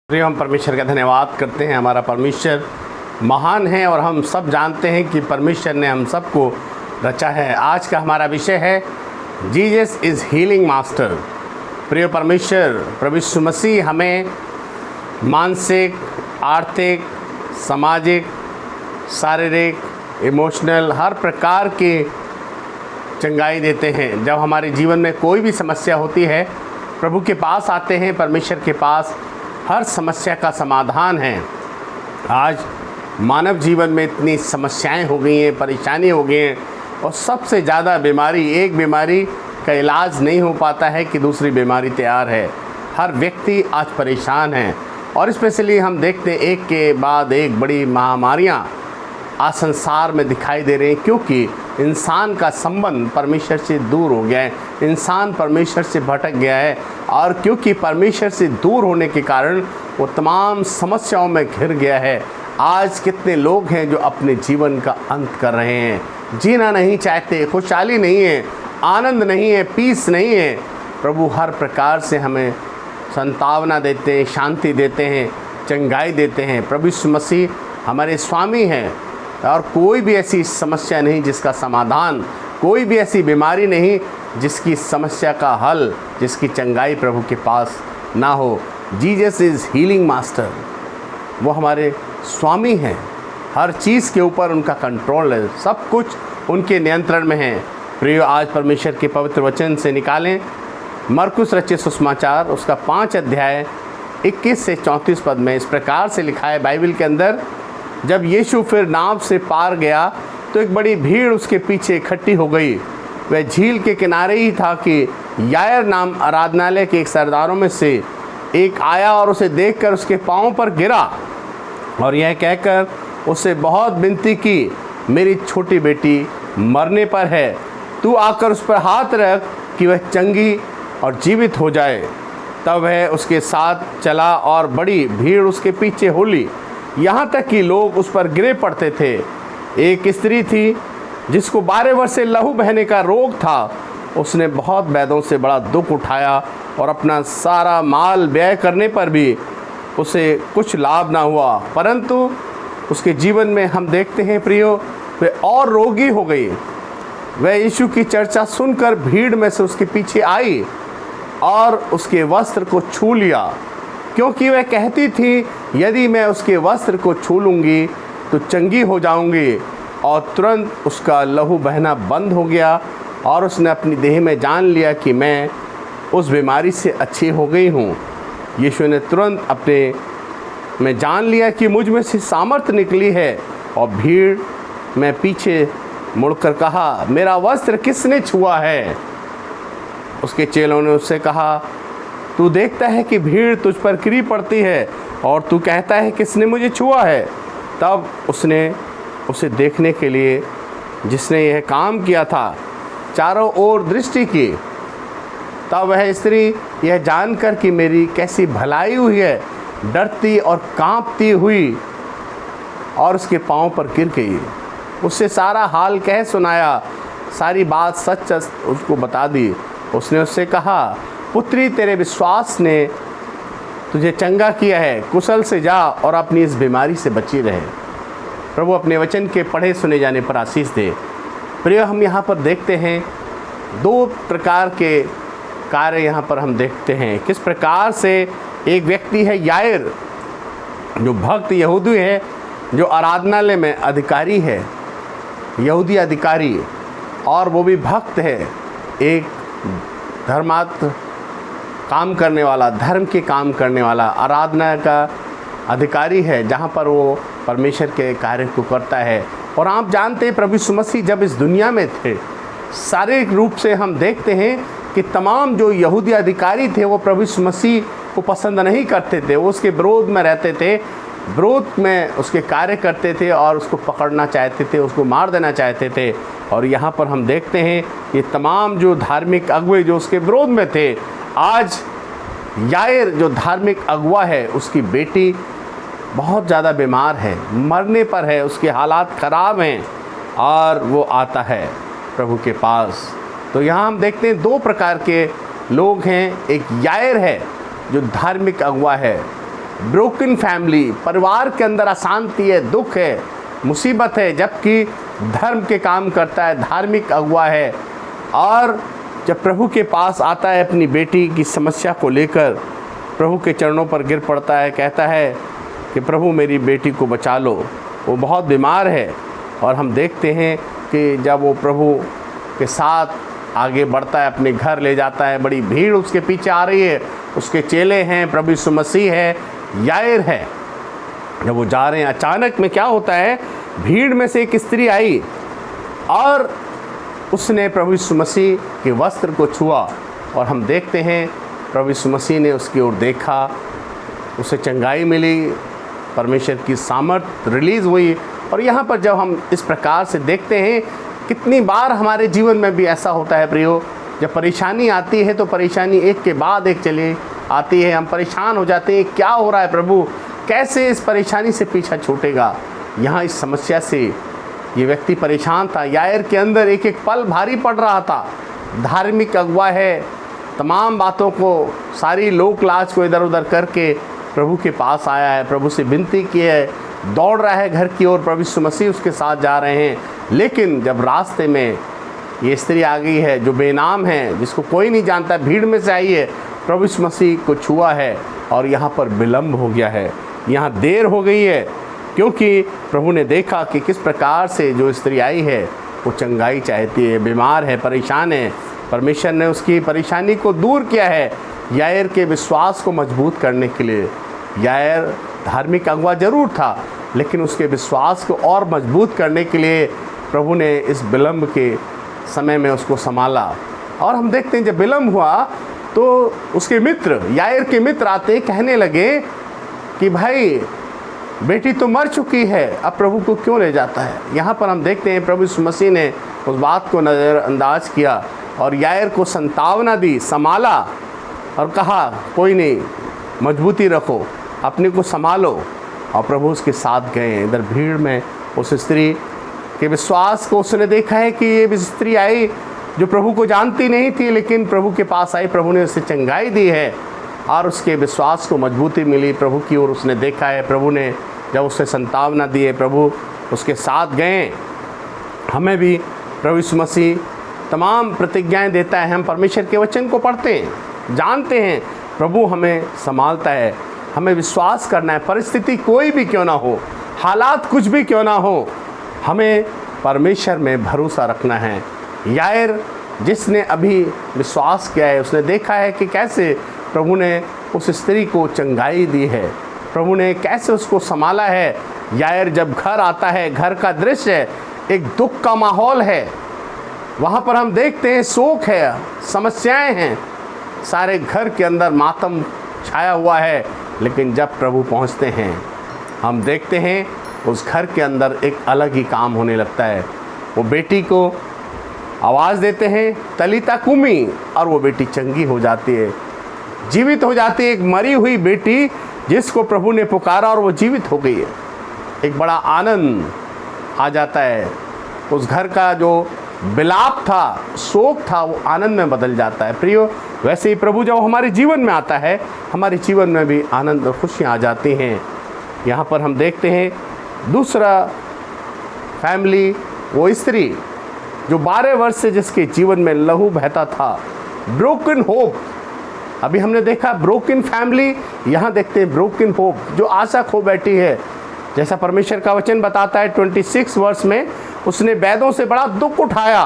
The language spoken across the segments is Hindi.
प्रिय, हम परमेश्वर का धन्यवाद करते हैं। हमारा परमेश्वर महान है और हम सब जानते हैं कि परमेश्वर ने हम सबको रचा है। आज का हमारा विषय है जीसस इज़ हीलिंग मास्टर। प्रिय परमेश्वर प्रभु यीशु मसीह हमें मानसिक, आर्थिक, सामाजिक, शारीरिक, इमोशनल हर प्रकार की चंगाई देते हैं। जब हमारे जीवन में कोई भी समस्या होती है, प्रभु के पास आते हैं। परमेश्वर के पास हर समस्या का समाधान है। आज मानव जीवन में इतनी समस्याएं हो गई हैं, परेशानी हो गई हैं, और सबसे ज़्यादा बीमारी, एक बीमारी का इलाज नहीं हो पाता है कि दूसरी बीमारी तैयार है। हर व्यक्ति आज परेशान है और स्पेशली हम देखते हैं एक के बाद एक बड़ी महामारियां आज संसार में दिखाई दे रही हैं, क्योंकि इंसान का संबंध परमेश्वर से दूर हो गया है। इंसान परमेश्वर से भटक गया है और क्योंकि परमेश्वर से दूर होने के कारण वो तमाम समस्याओं में घिर गया है। आज कितने लोग हैं जो अपने जीवन का अंत कर रहे हैं, जीना नहीं चाहते, खुशहाली नहीं है, आनंद नहीं है, पीस नहीं है। प्रभु हर प्रकार से हमें संतावना देते हैं, शांति देते हैं, चंगाई देते हैं। प्रभु यीशु मसीह हमारे स्वामी हैं और कोई भी ऐसी समस्या नहीं जिसका समाधान, कोई भी ऐसी बीमारी नहीं जिसकी समस्या का हल, जिसकी चंगाई प्रभु के पास ना हो। Jesus is healing master. वो हमारे स्वामी हैं, हर चीज़ के ऊपर उनका कंट्रोल है, सब कुछ उनके नियंत्रण में है। प्रिय, आज परमेश्वर के पवित्र वचन से निकालें मरकुस रचित सुसमाचार, उसका 5 अध्याय 21 से 34 पद में इस प्रकार से लिखा है बाइबल के अंदर। जब यीशु फिर नाव से पार गया तो एक बड़ी भीड़ उसके पीछे इकट्ठी हो गई। वह झील के किनारे ही था कि यायर नाम आराधनालय के एक सरदारों में से एक आया और उसे देखकर उसके पांव पर गिरा और यह कहकर उससे बहुत विनती की, मेरी छोटी बेटी मरने पर है, तू आकर उस पर हाथ रख कि वह चंगी और जीवित हो जाए। तब वह उसके साथ चला और बड़ी भीड़ उसके पीछे हो ली, यहाँ तक कि लोग उस पर गिरे पड़ते थे। एक स्त्री थी जिसको 12 वर्ष से लहू बहने का रोग था। उसने बहुत वैद्यों से बड़ा दुख उठाया और अपना सारा माल व्यय करने पर भी उसे कुछ लाभ ना हुआ, परंतु उसके जीवन में हम देखते हैं प्रियो, वह और रोगी हो गई। वह यीशु की चर्चा सुनकर भीड़ में से उसके पीछे आई और उसके वस्त्र को छू लिया, क्योंकि वह कहती थी, यदि मैं उसके वस्त्र को छू लूँगी तो चंगी हो जाऊँगी। और तुरंत उसका लहू बहना बंद हो गया और उसने अपनी देह में जान लिया कि मैं उस बीमारी से अच्छी हो गई हूँ। यीशु ने तुरंत अपने में जान लिया कि मुझ में से सामर्थ निकली है और भीड़ में पीछे मुड़कर कहा, मेरा वस्त्र किसने छुआ है? उसके चेलों ने उससे कहा, तू देखता है कि भीड़ तुझ पर गिरी पड़ती है और तू कहता है किसने मुझे छुआ है? तब उसने उसे देखने के लिए, जिसने यह काम किया था, चारों ओर दृष्टि की। तब वह स्त्री यह जानकर कि मेरी कैसी भलाई हुई है, डरती और कांपती हुई और उसके पांव पर गिर गई। उससे सारा हाल कह सुनाया, सारी बात सच उसको बता दी। उसने उससे कहा, पुत्री, तेरे विश्वास ने तुझे चंगा किया है, कुशल से जा और अपनी इस बीमारी से बची रहे। प्रभु अपने वचन के पढ़े सुने जाने पर आशीष दे। प्रिय, हम यहाँ पर देखते हैं 2 प्रकार के कार्य यहाँ पर हम देखते हैं। किस प्रकार से एक व्यक्ति है यायर, जो भक्त यहूदी है, जो आराधनालय में अधिकारी है, यहूदी अधिकारी, और वो भी भक्त है, एक धर्मात्म काम करने वाला, धर्म के काम करने वाला, आराधना का अधिकारी है, जहाँ पर वो परमेश्वर के कार्य को करता है। और आप जानते हैं प्रभु यीशु मसीह जब इस दुनिया में थे, शारीरिक रूप से हम देखते हैं कि तमाम जो यहूदी अधिकारी थे वो प्रभु यीशु मसीह को पसंद नहीं करते थे, वो उसके विरोध में रहते थे, विरोध में उसके कार्य करते थे और उसको पकड़ना चाहते थे, उसको मार देना चाहते थे। और यहाँ पर हम देखते हैं ये तमाम जो धार्मिक अगुवे जो उसके विरोध में थे, आज यायर जो धार्मिक अगुवा है, उसकी बेटी बहुत ज़्यादा बीमार है, मरने पर है, उसके हालात ख़राब हैं और वो आता है प्रभु के पास। तो यहाँ हम देखते हैं 2 प्रकार के लोग हैं। एक यायर है जो धार्मिक अगुवा है, ब्रोकन फैमिली, परिवार के अंदर अशांति है, दुख है, मुसीबत है, जबकि धर्म के काम करता है, धार्मिक अगुवा है। और जब प्रभु के पास आता है अपनी बेटी की समस्या को लेकर, प्रभु के चरणों पर गिर पड़ता है, कहता है कि प्रभु मेरी बेटी को बचा लो, वो बहुत बीमार है। और हम देखते हैं कि जब वो प्रभु के साथ आगे बढ़ता है, अपने घर ले जाता है, बड़ी भीड़ उसके पीछे आ रही है, उसके चेले हैं, प्रभु यीशु मसीह है, यायर है। जब वो जा रहे हैं, अचानक में क्या होता है, भीड़ में से एक स्त्री आई और उसने प्रभु यीशु मसीह के वस्त्र को छुआ। और हम देखते हैं प्रभु यीशु मसीह ने उसकी ओर देखा, उसे चंगाई मिली, परमेश्वर की सामर्थ रिलीज़ हुई। और यहाँ पर जब हम इस प्रकार से देखते हैं, कितनी बार हमारे जीवन में भी ऐसा होता है प्रियो, जब परेशानी आती है तो परेशानी एक के बाद एक चली आती है, हम परेशान हो जाते हैं, क्या हो रहा है प्रभु, कैसे इस परेशानी से पीछा छूटेगा। यहाँ इस समस्या से ये व्यक्ति परेशान था, यायर के अंदर एक एक पल भारी पड़ रहा था, धार्मिक अगुवा है, तमाम बातों को, सारी लोक लाज को इधर उधर करके प्रभु के पास आया है, प्रभु से विनती की है, दौड़ रहा है घर की ओर, प्रभु यीशु मसीह उसके साथ जा रहे हैं। लेकिन जब रास्ते में ये स्त्री आ गई है जो बेनाम है, जिसको कोई नहीं जानता, भीड़ में से आई है, प्रभु यीशु मसीह को छुआ है और यहाँ पर विलम्ब हो गया है, यहाँ देर हो गई है, क्योंकि प्रभु ने देखा कि किस प्रकार से जो स्त्री आई है वो चंगाई चाहती है, बीमार है, परेशान है। परमेश्वर ने उसकी परेशानी को दूर किया है यायर के विश्वास को मजबूत करने के लिए। यायर धार्मिक अगुवा जरूर था, लेकिन उसके विश्वास को और मजबूत करने के लिए प्रभु ने इस विलम्ब के समय में उसको संभाला। और हम देखते हैं जब विलम्ब हुआ तो उसके मित्र, यायर के मित्र आते कहने लगे कि भाई बेटी तो मर चुकी है, अब प्रभु को क्यों ले जाता है। यहाँ पर हम देखते हैं प्रभु यीशु मसीह ने उस बात को नज़रअंदाज किया और यायर को संतावना दी, संभाला और कहा कोई नहीं, मजबूती रखो, अपने को संभालो। और प्रभु उसके साथ गए। इधर भीड़ में उस स्त्री के विश्वास को उसने देखा है कि ये स्त्री आई जो प्रभु को जानती नहीं थी, लेकिन प्रभु के पास आई, प्रभु ने उसे चंगाई दी है और उसके विश्वास को मजबूती मिली। प्रभु की ओर उसने देखा है, प्रभु ने जब उसे संतावना दी है, प्रभु उसके साथ गए। हमें भी प्रभु यीशु मसीह तमाम प्रतिज्ञाएं देता है। हम परमेश्वर के वचन को पढ़ते हैं, जानते हैं प्रभु हमें संभालता है। हमें विश्वास करना है, परिस्थिति कोई भी क्यों ना हो, हालात कुछ भी क्यों ना हो, हमें परमेश्वर में भरोसा रखना है। यायर जिसने अभी विश्वास किया है, उसने देखा है कि कैसे प्रभु ने उस स्त्री को चंगाई दी है, प्रभु ने कैसे उसको संभाला है। यायर जब घर आता है, घर का दृश्य एक दुख का माहौल है, वहाँ पर हम देखते हैं शोक है, समस्याएं हैं, सारे घर के अंदर मातम छाया हुआ है। लेकिन जब प्रभु पहुँचते हैं, हम देखते हैं उस घर के अंदर एक अलग ही काम होने लगता है। वो बेटी को आवाज़ देते हैं तलीता कुमी, और वो बेटी चंगी हो जाती है, जीवित हो जाती है। एक मरी हुई बेटी जिसको प्रभु ने पुकारा और वो जीवित हो गई है। एक बड़ा आनंद आ जाता है, उस घर का जो विलाप था, शोक था, वो आनंद में बदल जाता है। प्रियो, वैसे ही प्रभु जब हमारे जीवन में आता है, हमारे जीवन में भी आनंद और खुशियाँ आ जाती हैं। यहाँ पर हम देखते हैं दूसरा फैमिली, वो स्त्री जो 12 वर्ष से जिसके जीवन में लहू बहता था, ब्रोकन होप। अभी हमने देखा ब्रोकन फैमिली, यहाँ देखते हैं ब्रोकन होप, जो आशा खो बैठी है। जैसा परमेश्वर का वचन बताता है 26 वर्ष में उसने वैदों से बड़ा दुख उठाया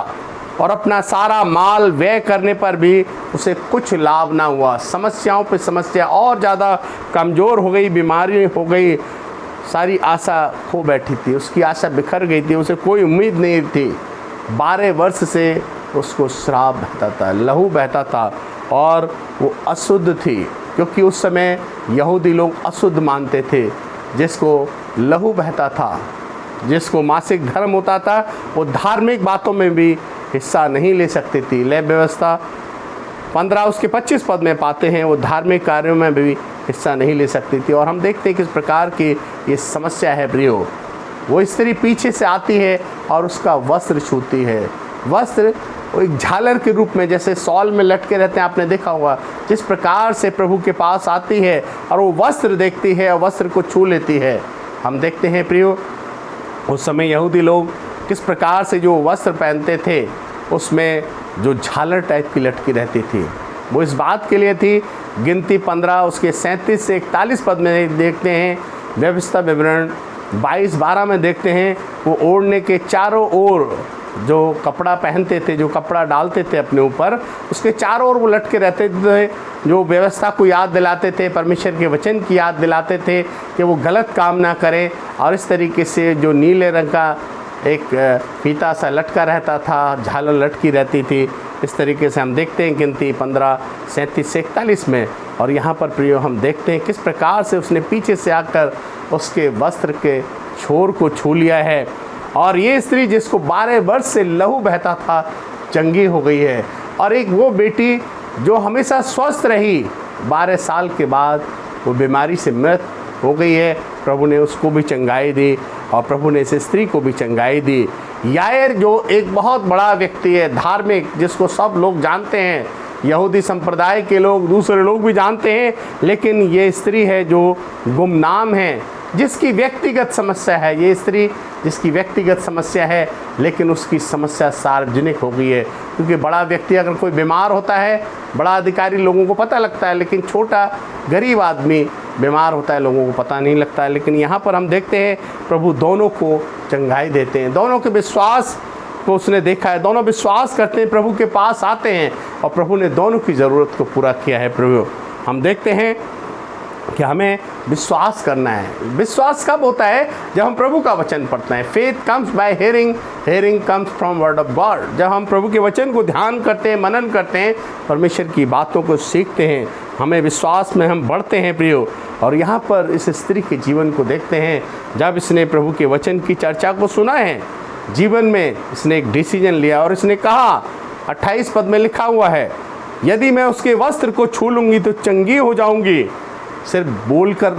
और अपना सारा माल व्यय करने पर भी उसे कुछ लाभ ना हुआ। समस्याओं पे समस्या, और ज़्यादा कमज़ोर हो गई, बीमारी हो गई, सारी आशा खो बैठी थी, उसकी आशा बिखर गई थी, उसे कोई उम्मीद नहीं थी। 12 वर्ष से उसको श्राप बहता था, लहू बहता था और वो अशुद्ध थी, क्योंकि उस समय यहूदी लोग अशुद्ध मानते थे। जिसको लहू बहता था, जिसको मासिक धर्म होता था, वो धार्मिक बातों में भी हिस्सा नहीं ले सकती थी। लय व्यवस्था 15 उसके 25 पद में पाते हैं, वो धार्मिक कार्यों में भी हिस्सा नहीं ले सकती थी। और हम देखते हैं किस प्रकार की ये समस्या है प्रियो। वो स्त्री पीछे से आती है और उसका वस्त्र छूती है, वस्त्र वो एक झालर के रूप में जैसे सॉल में लटके रहते हैं, आपने देखा होगा, जिस प्रकार से प्रभु के पास आती है और वो वस्त्र देखती है और वस्त्र को छू लेती है। हम देखते हैं प्रियो, उस समय यहूदी लोग किस प्रकार से जो वस्त्र पहनते थे उसमें जो झालर टाइप की लटकी रहती थी, वो इस बात के लिए थी। गिनती 15 उसके 37 से 41 पद में देखते हैं, व्यवस्था विवरण 22-12 में देखते हैं, वो ओढ़ने के चारों ओर जो कपड़ा पहनते थे, जो कपड़ा डालते थे अपने ऊपर, उसके चारों ओर वो लटके रहते थे, जो व्यवस्था को याद दिलाते थे, परमेश्वर के वचन की याद दिलाते थे कि वो गलत काम ना करें। और इस तरीके से जो नीले रंग का एक फीता सा लटका रहता था, झालर लटकी रहती थी, इस तरीके से हम देखते हैं गिनती 15 37 से 41 में। और यहाँ पर प्रियो हम देखते हैं किस प्रकार से उसने पीछे से आकर उसके वस्त्र के छोर को छू लिया है। और ये स्त्री जिसको 12 वर्ष से लहू बहता था, चंगी हो गई है। और एक वो बेटी जो हमेशा स्वस्थ रही, 12 साल के बाद वो बीमारी से मृत हो गई है, प्रभु ने उसको भी चंगाई दी और प्रभु ने इस स्त्री को भी चंगाई दी। यायर जो एक बहुत बड़ा व्यक्ति है, धार्मिक, जिसको सब लोग जानते हैं, यहूदी संप्रदाय के लोग, दूसरे लोग भी जानते हैं, लेकिन ये स्त्री है जो गुमनाम है, जिसकी व्यक्तिगत समस्या है। ये स्त्री जिसकी व्यक्तिगत समस्या है, लेकिन उसकी समस्या सार्वजनिक हो गई है। क्योंकि बड़ा व्यक्ति अगर कोई बीमार होता है, बड़ा अधिकारी लोगों को पता लगता है, लेकिन छोटा गरीब आदमी बीमार होता है, लोगों को पता नहीं लगता है। लेकिन यहाँ पर हम देखते हैं प्रभु दोनों को चंगाई देते हैं, दोनों के विश्वास को उसने देखा है, दोनों विश्वास करते हैं, प्रभु के पास आते हैं और प्रभु ने दोनों की ज़रूरत को पूरा किया है। प्रभु हम देखते हैं कि हमें विश्वास करना है। विश्वास कब होता है? जब हम प्रभु का वचन पढ़ते हैं। Faith comes by hearing, hearing comes from word of God. जब हम प्रभु के वचन को ध्यान करते हैं, मनन करते हैं, परमेश्वर की बातों को सीखते हैं, हमें विश्वास में हम बढ़ते हैं प्रियो। और यहाँ पर इस स्त्री के जीवन को देखते हैं, जब इसने प्रभु के वचन की चर्चा को सुना है, जीवन में इसने एक डिसीजन लिया और इसने कहा, 28 पद में लिखा हुआ है, यदि मैं उसके वस्त्र को छू लूँगी तो चंगी हो जाऊँगी। सिर्फ बोलकर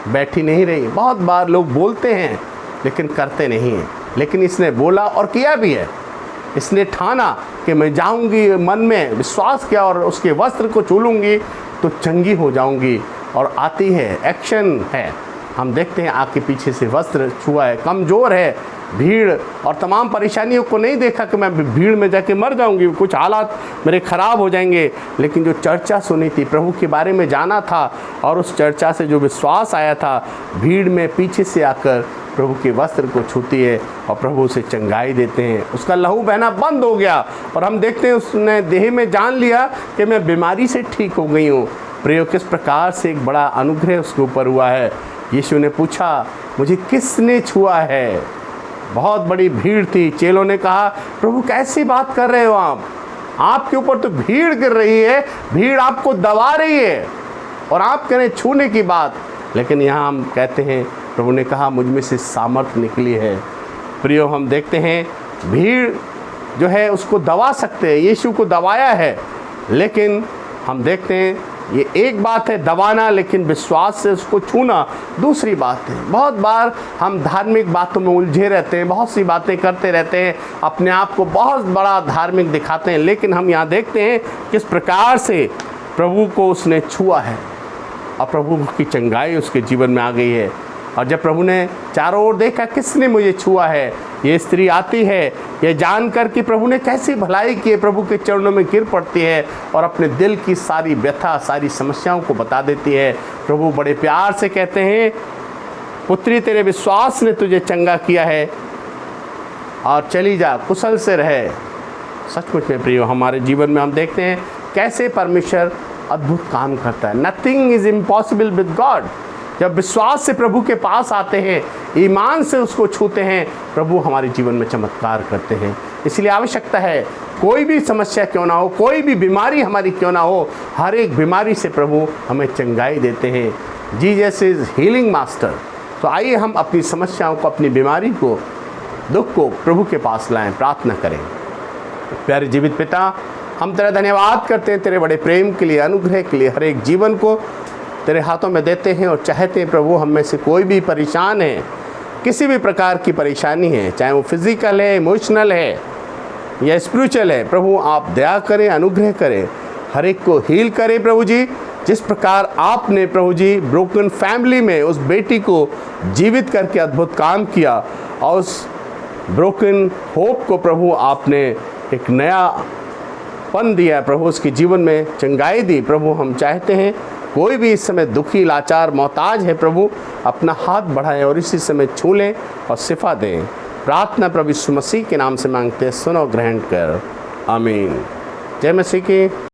बैठी नहीं रही। बहुत बार लोग बोलते हैं लेकिन करते नहीं हैं, लेकिन इसने बोला और किया भी है। इसने ठाना कि मैं जाऊंगी, मन में विश्वास किया और उसके वस्त्र को छू लूँगी तो चंगी हो जाऊंगी। और आती है, एक्शन है। हम देखते हैं आके पीछे से वस्त्र छुआ है, कमज़ोर है, भीड़ और तमाम परेशानियों को नहीं देखा कि मैं भीड़ में जाके मर जाऊंगी, कुछ हालात मेरे ख़राब हो जाएंगे, लेकिन जो चर्चा सुनी थी, प्रभु के बारे में जाना था और उस चर्चा से जो विश्वास आया था, भीड़ में पीछे से आकर प्रभु के वस्त्र को छूती है और प्रभु उसे चंगाई देते हैं। उसका लहू बहना बंद हो गया और हम देखते हैं उसने देह में जान लिया कि मैं बीमारी से ठीक हो गई हूँ। प्रियो, किस प्रकार से एक बड़ा अनुग्रह उसके ऊपर हुआ है। यीशु ने पूछा, मुझे किसने छुआ है? बहुत बड़ी भीड़ थी। चेलों ने कहा, प्रभु कैसी बात कर रहे हो आप? आपके ऊपर तो भीड़ गिर रही है, भीड़ आपको दबा रही है और आप कह रहे हैं छूने की बात। लेकिन यहाँ हम कहते हैं, प्रभु ने कहा, मुझ में से सामर्थ निकली है। प्रियो, हम देखते हैं भीड़ जो है उसको दबा सकते हैं, यीशु को दबाया है, लेकिन हम देखते हैं ये एक बात है दबाना, लेकिन विश्वास से उसको छूना दूसरी बात है। बहुत बार हम धार्मिक बातों में उलझे रहते हैं, बहुत सी बातें करते रहते हैं, अपने आप को बहुत बड़ा धार्मिक दिखाते हैं, लेकिन हम यहाँ देखते हैं किस प्रकार से प्रभु को उसने छुआ है और प्रभु की चंगाई उसके जीवन में आ गई है। और जब प्रभु ने चारों ओर देखा, किसने मुझे छुआ है, ये स्त्री आती है, ये जानकर कि प्रभु ने कैसी भलाई की है, प्रभु के चरणों में गिर पड़ती है और अपने दिल की सारी व्यथा, सारी समस्याओं को बता देती है। प्रभु बड़े प्यार से कहते हैं, पुत्री तेरे विश्वास ने तुझे चंगा किया है और चली जा, कुशल से रहे। सचमुच में प्रियो, हमारे जीवन में हम देखते हैं कैसे परमेश्वर अद्भुत काम करता है। Nothing is impossible with God. जब विश्वास से प्रभु के पास आते हैं, ईमान से उसको छूते हैं, प्रभु हमारे जीवन में चमत्कार करते हैं। इसलिए आवश्यकता है, कोई भी समस्या क्यों ना हो, कोई भी बीमारी हमारी क्यों ना हो, हर एक बीमारी से प्रभु हमें चंगाई देते हैं। Jesus is healing master. तो आइए हम अपनी समस्याओं को, अपनी बीमारी को, दुख को प्रभु के पास लाएं, प्रार्थना करें। प्यारे जीवित पिता, हम तेरा धन्यवाद करते हैं तेरे बड़े प्रेम के लिए, अनुग्रह के लिए। हर एक जीवन को तेरे हाथों में देते हैं और चाहते हैं प्रभु, हम में से कोई भी परेशान है, किसी भी प्रकार की परेशानी है, चाहे वो फिज़िकल है, इमोशनल है, या स्पिरिचुअल है, प्रभु आप दया करें, अनुग्रह करें, हर एक को हील करें प्रभु जी। जिस प्रकार आपने प्रभु जी ब्रोकन फैमिली में उस बेटी को जीवित करके अद्भुत काम किया और उस ब्रोकन होप को प्रभु आपने एक नया पन दिया प्रभु, उसके जीवन में चंगाई दी प्रभु। हम चाहते हैं कोई भी इस समय दुखी, लाचार, मोहताज है प्रभु, अपना हाथ बढ़ाएं और इसी समय छू लें और शिफा दें। प्रार्थना प्रभु यीशु मसीह के नाम से मांगते हैं, सुनो, ग्रहण कर, आमीन। जय मसीह की।